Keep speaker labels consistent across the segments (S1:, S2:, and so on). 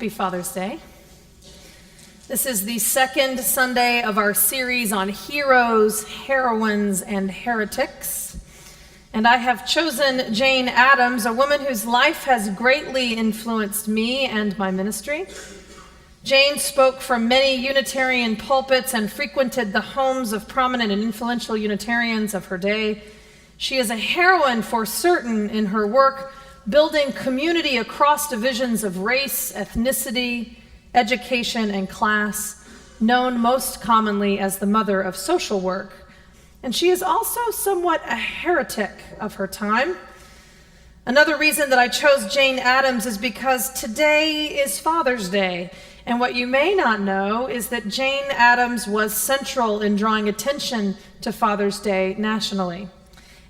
S1: Happy Father's Day. This is the second Sunday of our series on heroes, heroines, and heretics. And I have chosen Jane Addams, a woman whose life has greatly influenced me and my ministry. Jane spoke from many Unitarian pulpits and frequented the homes of prominent and influential Unitarians of her day. She is a heroine for certain in her work, building community across divisions of race, ethnicity, education, and class, known most commonly as the mother of social work. And she is also somewhat a heretic of her time. Another reason that I chose Jane Addams is because today is Father's Day. And what you may not know is that Jane Addams was central in drawing attention to Father's Day nationally.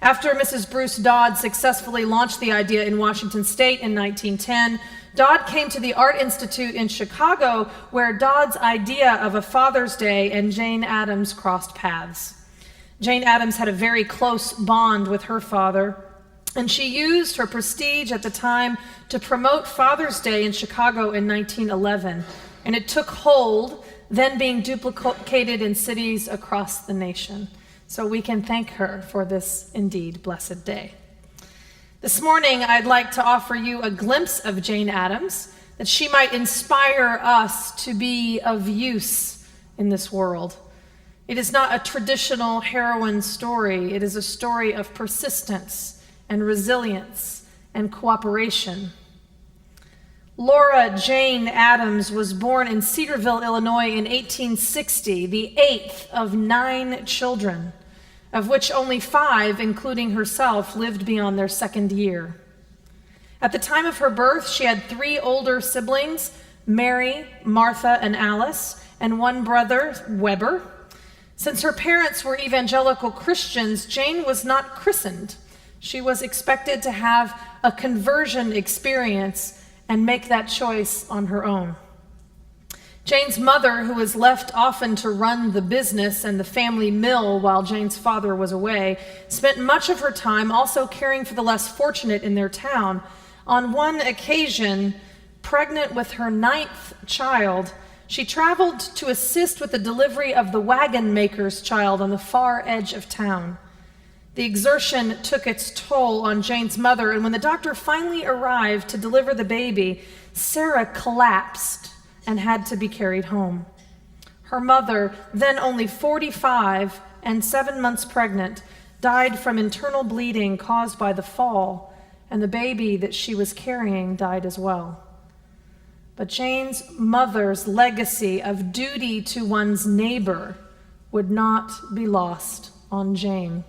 S1: After Mrs. Bruce Dodd successfully launched the idea in Washington State in 1910, Dodd came to the Art Institute in Chicago, where Dodd's idea of a Father's Day and Jane Addams crossed paths. Jane Addams had a very close bond with her father, and she used her prestige at the time to promote Father's Day in Chicago in 1911, and it took hold, then being duplicated in cities across the nation. So we can thank her for this indeed blessed day. This morning, I'd like to offer you a glimpse of Jane Addams, that she might inspire us to be of use in this world. It is not a traditional heroine story. It is a story of persistence and resilience and cooperation. Laura Jane Addams was born in Cedarville, Illinois in 1860, the 8th of 9 children, of which only 5, including herself, lived beyond their second year. At the time of her birth, she had 3 older siblings, Mary, Martha, and Alice, and 1 brother, Weber. Since her parents were evangelical Christians, Jane was not christened. She was expected to have a conversion experience and make that choice on her own. Jane's mother, who was left often to run the business and the family mill while Jane's father was away, spent much of her time also caring for the less fortunate in their town. On one occasion, pregnant with her 9th child, she traveled to assist with the delivery of the wagon maker's child on the far edge of town. The exertion took its toll on Jane's mother, and when the doctor finally arrived to deliver the baby, Sarah collapsed and had to be carried home. Her mother, then only 45 and 7 months pregnant, died from internal bleeding caused by the fall, and the baby that she was carrying died as well. But Jane's mother's legacy of duty to one's neighbor would not be lost on Jane.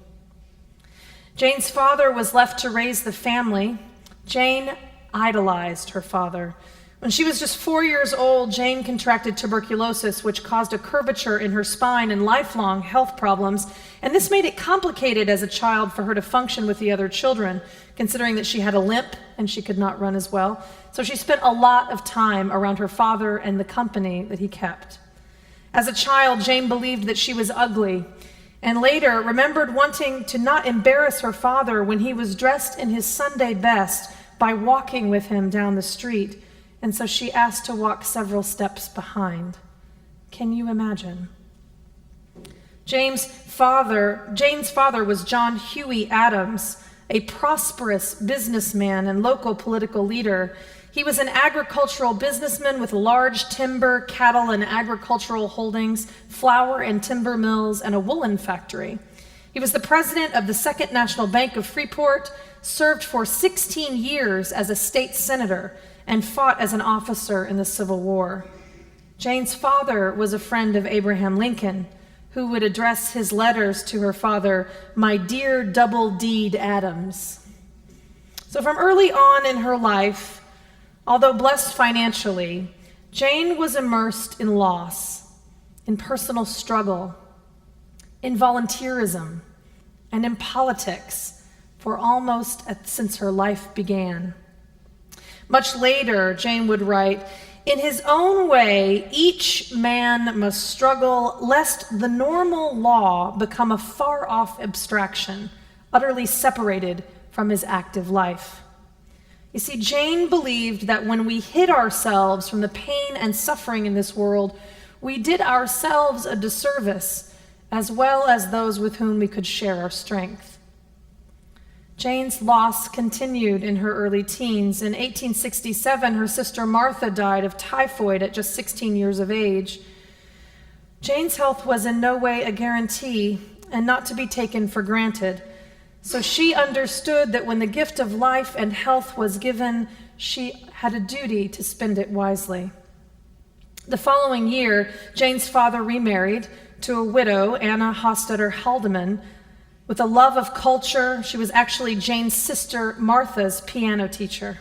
S1: Jane's father was left to raise the family. Jane idolized her father. When she was just 4 years old, Jane contracted tuberculosis, which caused a curvature in her spine and lifelong health problems. And this made it complicated as a child for her to function with the other children, considering that she had a limp and she could not run as well. So she spent a lot of time around her father and the company that he kept. As a child, Jane believed that she was ugly, and later remembered wanting to not embarrass her father when he was dressed in his Sunday best by walking with him down the street. And so she asked to walk several steps behind. Can you imagine? Jane's father was John Huey Addams, a prosperous businessman and local political leader. He was an agricultural businessman with large timber, cattle, and agricultural holdings, flour and timber mills, and a woolen factory. He was the president of the Second National Bank of Freeport, served for 16 years as a state senator, and fought as an officer in the Civil War. Jane's father was a friend of Abraham Lincoln, who would address his letters to her father, "My dear double-D'd Addams." So from early on in her life, although blessed financially, Jane was immersed in loss, in personal struggle, in volunteerism, and in politics for almost since her life began. Much later, Jane would write, "In his own way, each man must struggle lest the normal law become a far-off abstraction, utterly separated from his active life. You see, Jane believed that when we hid ourselves from the pain and suffering in this world, we did ourselves a disservice, as well as those with whom we could share our strength. Jane's loss continued in her early teens. In 1867, her sister Martha died of typhoid at just 16 years of age. Jane's health was in no way a guarantee and not to be taken for granted. So she understood that when the gift of life and health was given, she had a duty to spend it wisely. The following year, Jane's father remarried to a widow, Anna Hofstadter Haldeman. With a love of culture, she was actually Jane's sister Martha's piano teacher.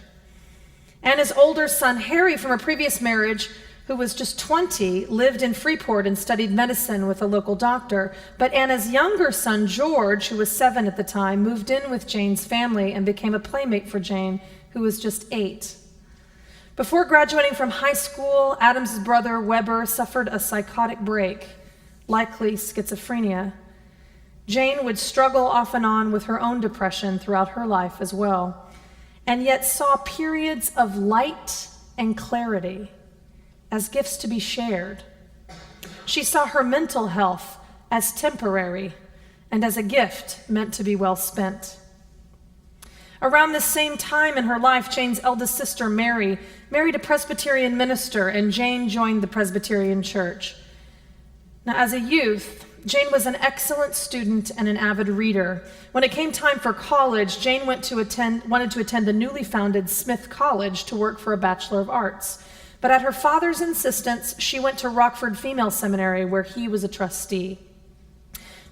S1: Anna's older son, Harry, from a previous marriage, who was just 20, lived in Freeport and studied medicine with a local doctor. But Anna's younger son, George, who was 7 at the time, moved in with Jane's family and became a playmate for Jane, who was just 8. Before graduating from high school, Adams' brother, Weber, suffered a psychotic break, likely schizophrenia. Jane would struggle off and on with her own depression throughout her life as well, and yet saw periods of light and clarity as gifts to be shared. She saw her mental health as temporary and as a gift meant to be well spent. Around the same time in her life, Jane's eldest sister, Mary, married a Presbyterian minister, and Jane joined the Presbyterian Church. Now, as a youth, Jane was an excellent student and an avid reader. When it came time for college, Jane wanted to attend the newly founded Smith College to work for a Bachelor of Arts. But at her father's insistence, she went to Rockford Female Seminary, where he was a trustee.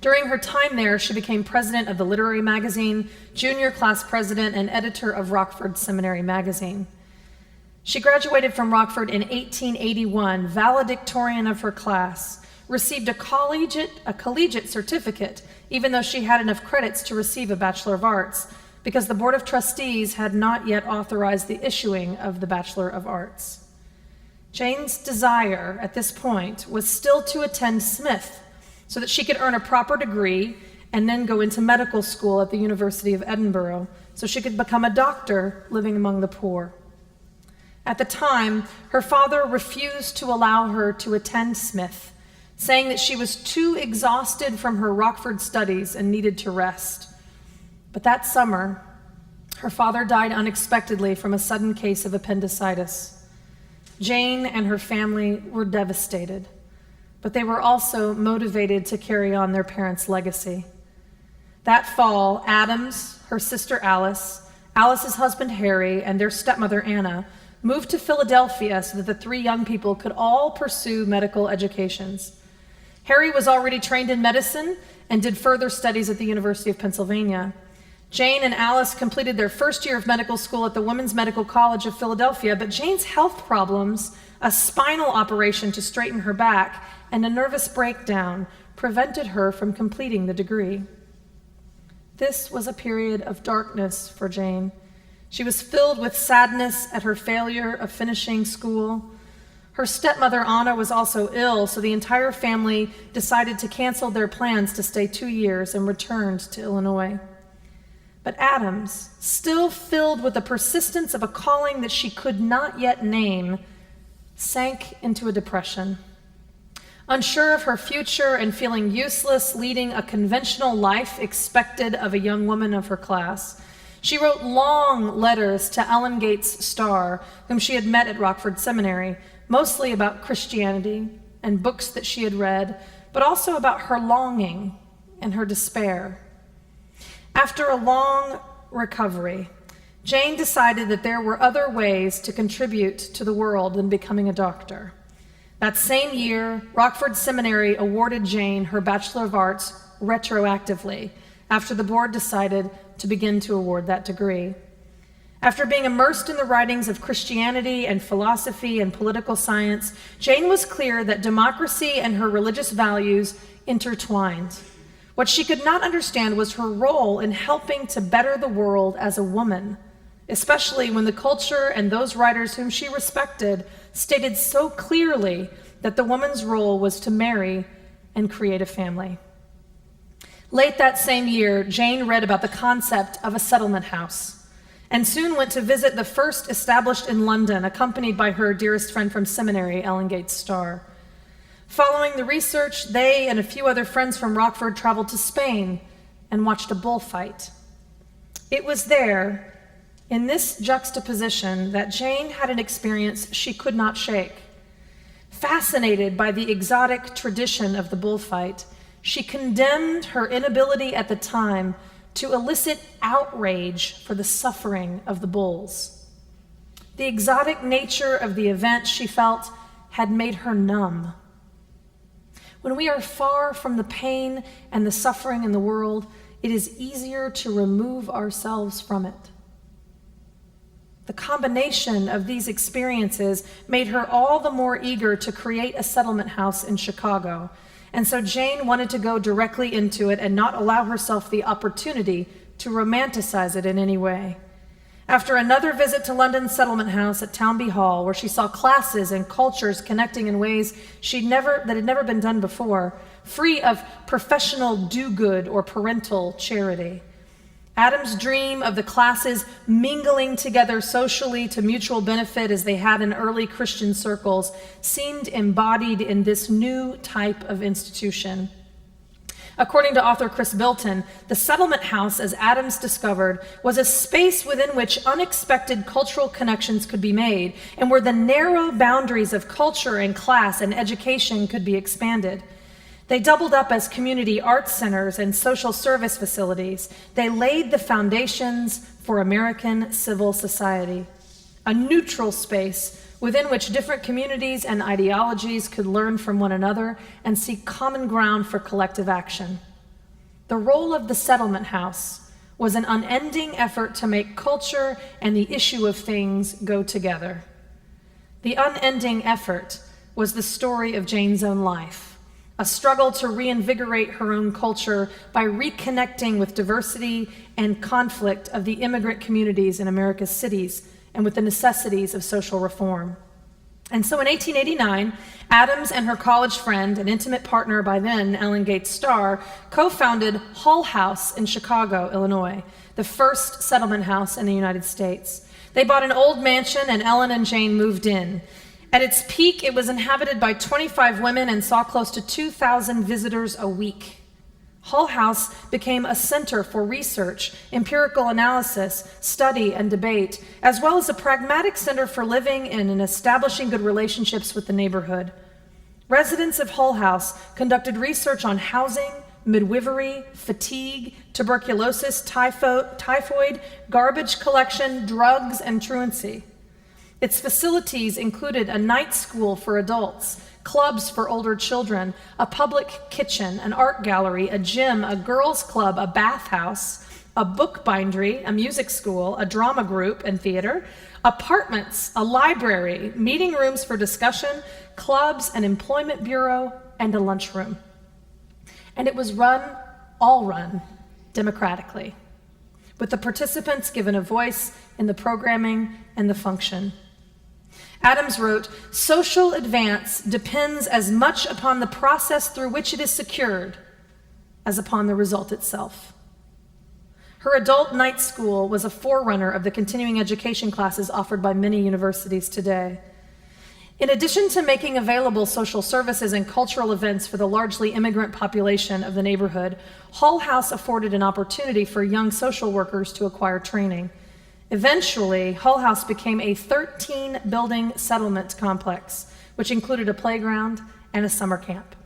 S1: During her time there, she became president of the literary magazine, junior class president, and editor of Rockford Seminary magazine. She graduated from Rockford in 1881, valedictorian of her class, received a collegiate certificate, even though she had enough credits to receive a Bachelor of Arts, because the Board of Trustees had not yet authorized the issuing of the Bachelor of Arts. Jane's desire at this point was still to attend Smith so that she could earn a proper degree and then go into medical school at the University of Edinburgh so she could become a doctor living among the poor. At the time, her father refused to allow her to attend Smith, saying that she was too exhausted from her Rockford studies and needed to rest. But that summer, her father died unexpectedly from a sudden case of appendicitis. Jane and her family were devastated, but they were also motivated to carry on their parents' legacy. That fall, Addams, her sister Alice, Alice's husband Harry, and their stepmother Anna moved to Philadelphia so that the 3 young people could all pursue medical educations. Harry was already trained in medicine and did further studies at the University of Pennsylvania. Jane and Alice completed their first year of medical school at the Women's Medical College of Philadelphia, but Jane's health problems, a spinal operation to straighten her back, and a nervous breakdown prevented her from completing the degree. This was a period of darkness for Jane. She was filled with sadness at her failure of finishing school. Her stepmother, Anna, was also ill, so the entire family decided to cancel their plans to stay 2 years and returned to Illinois. But Addams, still filled with the persistence of a calling that she could not yet name, sank into a depression. Unsure of her future and feeling useless leading a conventional life expected of a young woman of her class, she wrote long letters to Ellen Gates Starr, whom she had met at Rockford Seminary, mostly about Christianity and books that she had read, but also about her longing and her despair. After a long recovery, Jane decided that there were other ways to contribute to the world than becoming a doctor. That same year, Rockford Seminary awarded Jane her Bachelor of Arts retroactively, after the board decided to begin to award that degree. After being immersed in the writings of Christianity and philosophy and political science, Jane was clear that democracy and her religious values intertwined. What she could not understand was her role in helping to better the world as a woman, especially when the culture and those writers whom she respected stated so clearly that the woman's role was to marry and create a family. Late that same year, Jane read about the concept of a settlement house, and soon went to visit the first established in London, accompanied by her dearest friend from seminary, Ellen Gates Starr. Following the research, they and a few other friends from Rockford traveled to Spain and watched a bullfight. It was there, in this juxtaposition, that Jane had an experience she could not shake. Fascinated by the exotic tradition of the bullfight, she condemned her inability at the time to elicit outrage for the suffering of the bulls. The exotic nature of the event, she felt, had made her numb. When we are far from the pain and the suffering in the world, it is easier to remove ourselves from it. The combination of these experiences made her all the more eager to create a settlement house in Chicago, and so Jane wanted to go directly into it and not allow herself the opportunity to romanticize it in any way. After another visit to London's settlement house at Townby Hall, where she saw classes and cultures connecting in ways that had never been done before, free of professional do-good or parental charity, Addams' dream of the classes mingling together socially to mutual benefit as they had in early Christian circles seemed embodied in this new type of institution. According to author Chris Bilton, the settlement house, as Addams discovered, was a space within which unexpected cultural connections could be made and where the narrow boundaries of culture and class and education could be expanded. They doubled up as community arts centers and social service facilities. They laid the foundations for American civil society, a neutral space within which different communities and ideologies could learn from one another and seek common ground for collective action. The role of the settlement house was an unending effort to make culture and the issue of things go together. The unending effort was the story of Jane's own life. A struggle to reinvigorate her own culture by reconnecting with diversity and conflict of the immigrant communities in America's cities and with the necessities of social reform. And so in 1889, Addams and her college friend and intimate partner by then, Ellen Gates Starr, co-founded Hull House in Chicago, Illinois, the first settlement house in the United States. They bought an old mansion and Ellen and Jane moved in. At its peak, it was inhabited by 25 women and saw close to 2,000 visitors a week. Hull House became a center for research, empirical analysis, study, and debate, as well as a pragmatic center for living in and establishing good relationships with the neighborhood. Residents of Hull House conducted research on housing, midwifery, fatigue, tuberculosis, typhoid, garbage collection, drugs, and truancy. Its facilities included a night school for adults, clubs for older children, a public kitchen, an art gallery, a gym, a girls' club, a bathhouse, a book bindery, a music school, a drama group and theater, apartments, a library, meeting rooms for discussion, clubs, an employment bureau, and a lunchroom. And it was all run democratically, with the participants given a voice in the programming and the function. Addams wrote, "Social advance depends as much upon the process through which it is secured as upon the result itself." Her adult night school was a forerunner of the continuing education classes offered by many universities today. In addition to making available social services and cultural events for the largely immigrant population of the neighborhood, Hull House afforded an opportunity for young social workers to acquire training. Eventually, Hull House became a 13-building settlement complex, which included a playground and a summer camp.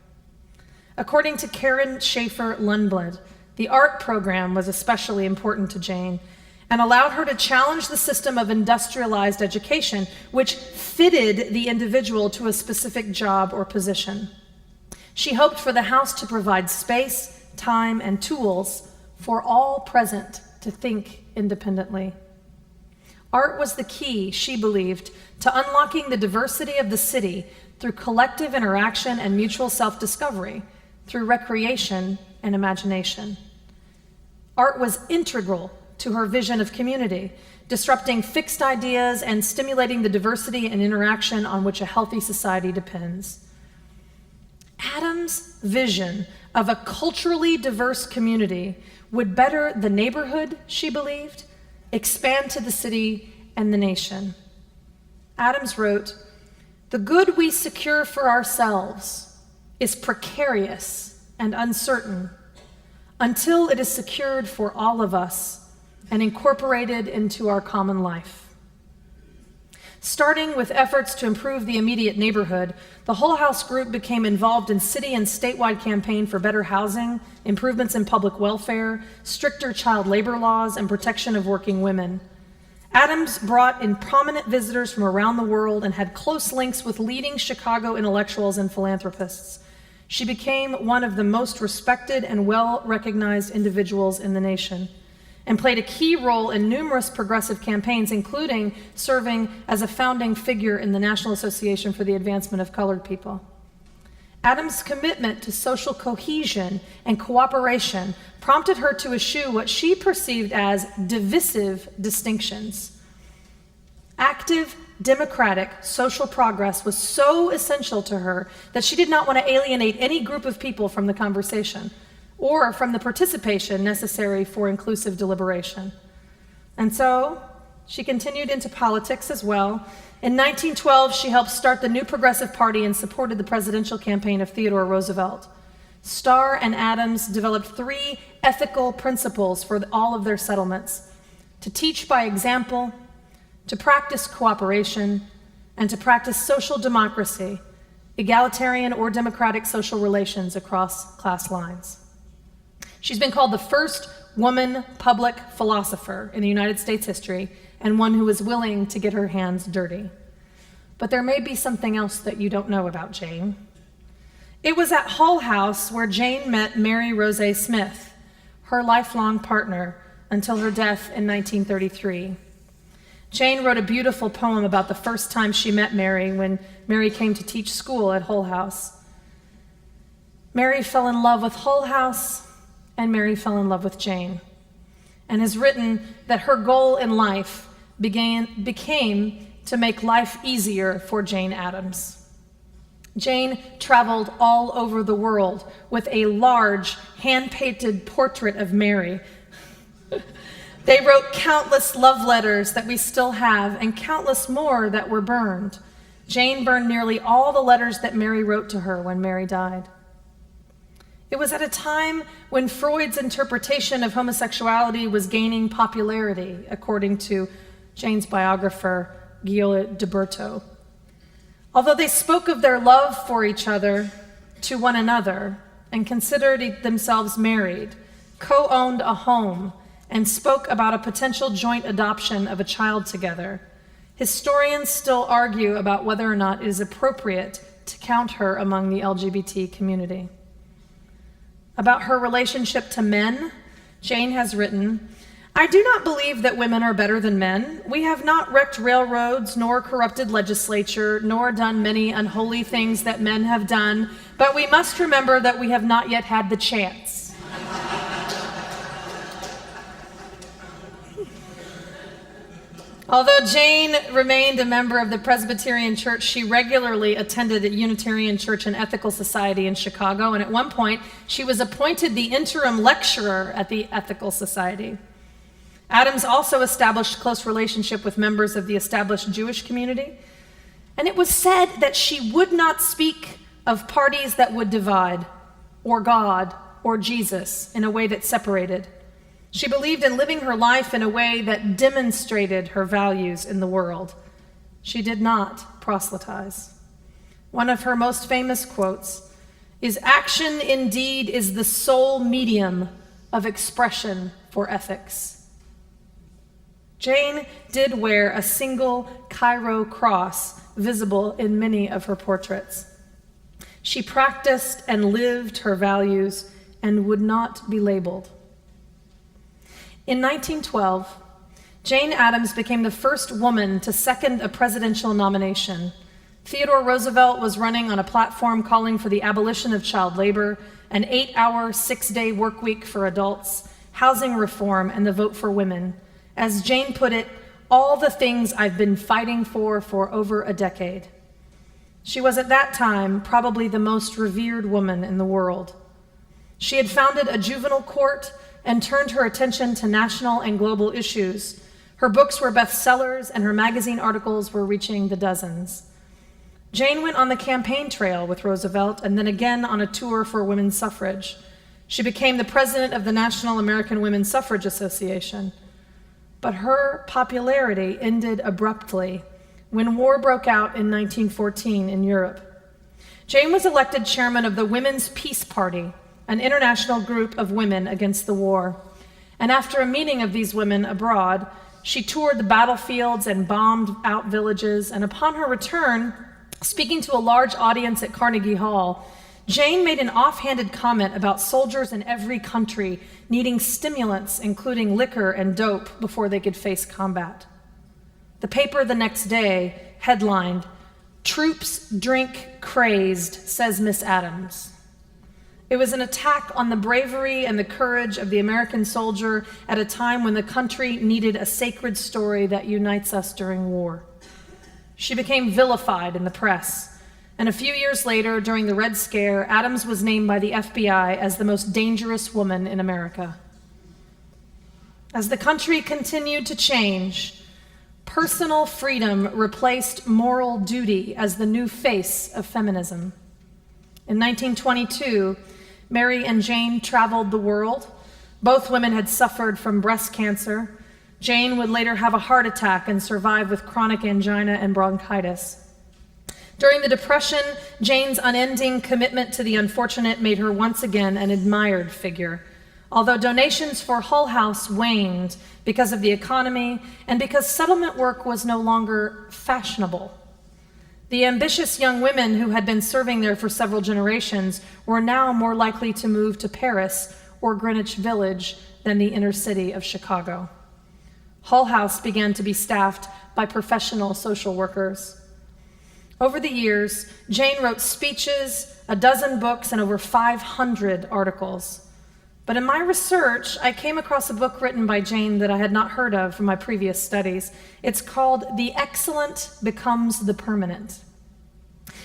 S1: According to Karen Schaefer Lundblad, the art program was especially important to Jane and allowed her to challenge the system of industrialized education, which fitted the individual to a specific job or position. She hoped for the house to provide space, time, and tools for all present to think independently. Art was the key, she believed, to unlocking the diversity of the city through collective interaction and mutual self-discovery, through recreation and imagination. Art was integral to her vision of community, disrupting fixed ideas and stimulating the diversity and interaction on which a healthy society depends. Addams' vision of a culturally diverse community would better the neighborhood, she believed, expand to the city and the nation. Addams wrote, "The good we secure for ourselves is precarious and uncertain until it is secured for all of us and incorporated into our common life." Starting with efforts to improve the immediate neighborhood, the Hull House group became involved in city and statewide campaign for better housing, improvements in public welfare, stricter child labor laws, and protection of working women. Addams brought in prominent visitors from around the world and had close links with leading Chicago intellectuals and philanthropists. She became one of the most respected and well-recognized individuals in the nation, and played a key role in numerous progressive campaigns, including serving as a founding figure in the National Association for the Advancement of Colored People. Addams' commitment to social cohesion and cooperation prompted her to eschew what she perceived as divisive distinctions. Active, democratic social progress was so essential to her that she did not want to alienate any group of people from the conversation or from the participation necessary for inclusive deliberation. And so she continued into politics as well. In 1912, she helped start the New Progressive Party and supported the presidential campaign of Theodore Roosevelt. Starr and Addams developed 3 ethical principles for all of their settlements: to teach by example, to practice cooperation, and to practice social democracy, egalitarian or democratic social relations across class lines. She's been called the first woman public philosopher in the United States history, and one who is willing to get her hands dirty. But there may be something else that you don't know about Jane. It was at Hull House where Jane met Mary Rose Smith, her lifelong partner until her death in 1933. Jane wrote a beautiful poem about the first time she met Mary when Mary came to teach school at Hull House. Mary fell in love with Hull House, and Mary fell in love with Jane, and has written that her goal in life became to make life easier for Jane Addams. Jane traveled all over the world with a large hand-painted portrait of Mary. They wrote countless love letters that we still have, and countless more that were burned. Jane burned nearly all the letters that Mary wrote to her when Mary died. It was at a time when Freud's interpretation of homosexuality was gaining popularity, according to Jane's biographer, Guyot de Berthaud. Although they spoke of their love for each other to one another and considered themselves married, co-owned a home, and spoke about a potential joint adoption of a child together, historians still argue about whether or not it is appropriate to count her among the LGBT community. About her relationship to men, Jane has written, "I do not believe that women are better than men. We have not wrecked railroads, nor corrupted legislature, nor done many unholy things that men have done, but we must remember that we have not yet had the chance." Although Jane remained a member of the Presbyterian Church, she regularly attended a Unitarian Church and Ethical Society in Chicago, and at one point, she was appointed the interim lecturer at the Ethical Society. Addams also established close relationship with members of the established Jewish community, and it was said that she would not speak of parties that would divide, or God, or Jesus in a way that separated. She believed in living her life in a way that demonstrated her values in the world. She did not proselytize. One of her most famous quotes is, "Action indeed is the sole medium of expression for ethics." Jane did wear a single Cairo cross visible in many of her portraits. She practiced and lived her values and would not be labeled. In 1912, Jane Addams became the first woman to second a presidential nomination. Theodore Roosevelt was running on a platform calling for the abolition of child labor, an 8-hour, 6-day work week for adults, housing reform, and the vote for women. As Jane put it, "All the things I've been fighting for over a decade." She was at that time probably the most revered woman in the world. She had founded a juvenile court and turned her attention to national and global issues, Her books were bestsellers, and her magazine articles were reaching the dozens. Jane went on the campaign trail with Roosevelt and then again on a tour for women's suffrage. She became the president of the National American Women's Suffrage Association. But her popularity ended abruptly when war broke out in 1914 in Europe. Jane was elected chairman of the Women's Peace Party, an international group of women against the war. And after a meeting of these women abroad, she toured the battlefields and bombed out villages, and upon her return, speaking to a large audience at Carnegie Hall, Jane made an offhanded comment about soldiers in every country needing stimulants, including liquor and dope, before they could face combat. The paper the next day headlined, "Troops drink crazed, says Miss Addams." It was an attack on the bravery and the courage of the American soldier at a time when the country needed a sacred story that unites us during war. She became vilified in the press, and a few years later, during the Red Scare, Addams was named by the FBI as the most dangerous woman in America. As the country continued to change, personal freedom replaced moral duty as the new face of feminism. In 1922, Mary and Jane traveled the world. Both women had suffered from breast cancer. Jane would later have a heart attack and survive with chronic angina and bronchitis. During the Depression, Jane's unending commitment to the unfortunate made her once again an admired figure. Although donations for Hull House waned because of the economy and because settlement work was no longer fashionable. The ambitious young women who had been serving there for several generations were now more likely to move to Paris or Greenwich Village than the inner city of Chicago. Hull House began to be staffed by professional social workers. Over the years, Jane wrote speeches, a dozen books, and over 500 articles. But in my research, I came across a book written by Jane that I had not heard of from my previous studies. It's called The Excellent Becomes the Permanent.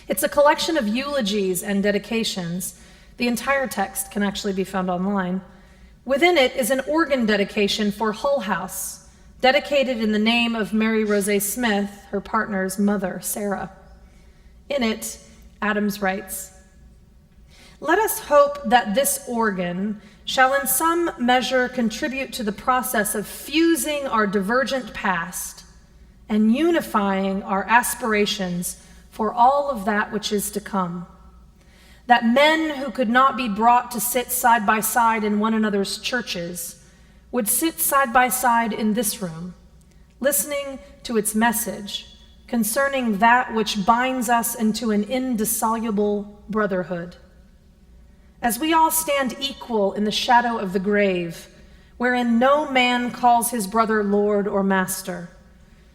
S1: It's a collection of eulogies and dedications. The entire text can actually be found online. Within it is an organ dedication for Hull House, dedicated in the name of Mary Rosé Smith, her partner's mother, Sarah. In it, Addams writes, "Let us hope that this organ shall in some measure contribute to the process of fusing our divergent past and unifying our aspirations for all of that which is to come. That men who could not be brought to sit side by side in one another's churches would sit side by side in this room, listening to its message concerning that which binds us into an indissoluble brotherhood. As we all stand equal in the shadow of the grave, wherein no man calls his brother Lord or Master,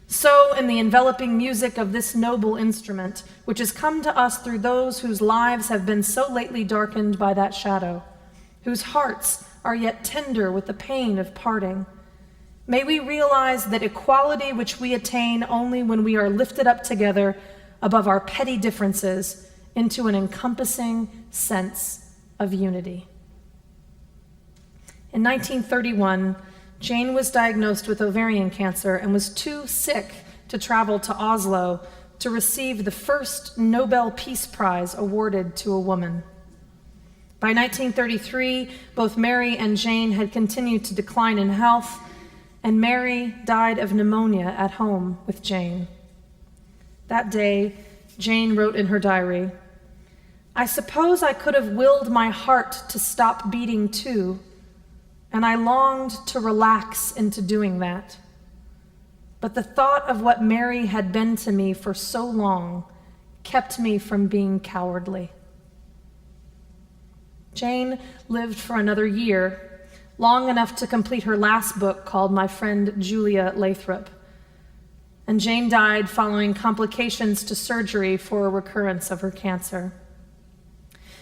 S1: so in the enveloping music of this noble instrument, which has come to us through those whose lives have been so lately darkened by that shadow, whose hearts are yet tender with the pain of parting, may we realize that equality which we attain only when we are lifted up together above our petty differences into an encompassing sense of unity." In 1931, Jane was diagnosed with ovarian cancer and was too sick to travel to Oslo to receive the first Nobel Peace Prize awarded to a woman. By 1933, both Mary and Jane had continued to decline in health, and Mary died of pneumonia at home with Jane. That day, Jane wrote in her diary, "I suppose I could have willed my heart to stop beating too, and I longed to relax into doing that. But the thought of what Mary had been to me for so long kept me from being cowardly." Jane lived for another year, long enough to complete her last book called My Friend Julia Lathrop. And Jane died following complications to surgery for a recurrence of her cancer.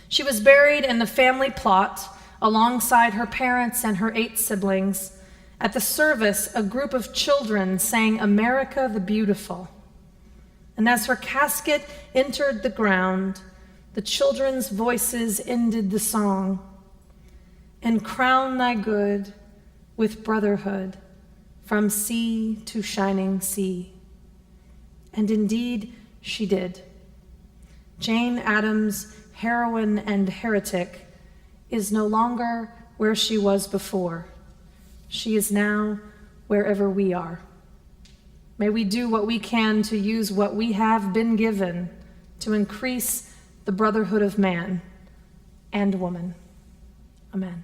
S1: She was buried in the family plot alongside her parents and her 8 siblings. At the service, a group of children sang America the Beautiful. And as her casket entered the ground, the children's voices ended the song, "And crown thy good with brotherhood from sea to shining sea. And indeed, she did. Jane Addams, heroine and heretic, is no longer where she was before. She is now wherever we are. May we do what we can to use what we have been given to increase the brotherhood of man and woman. Amen.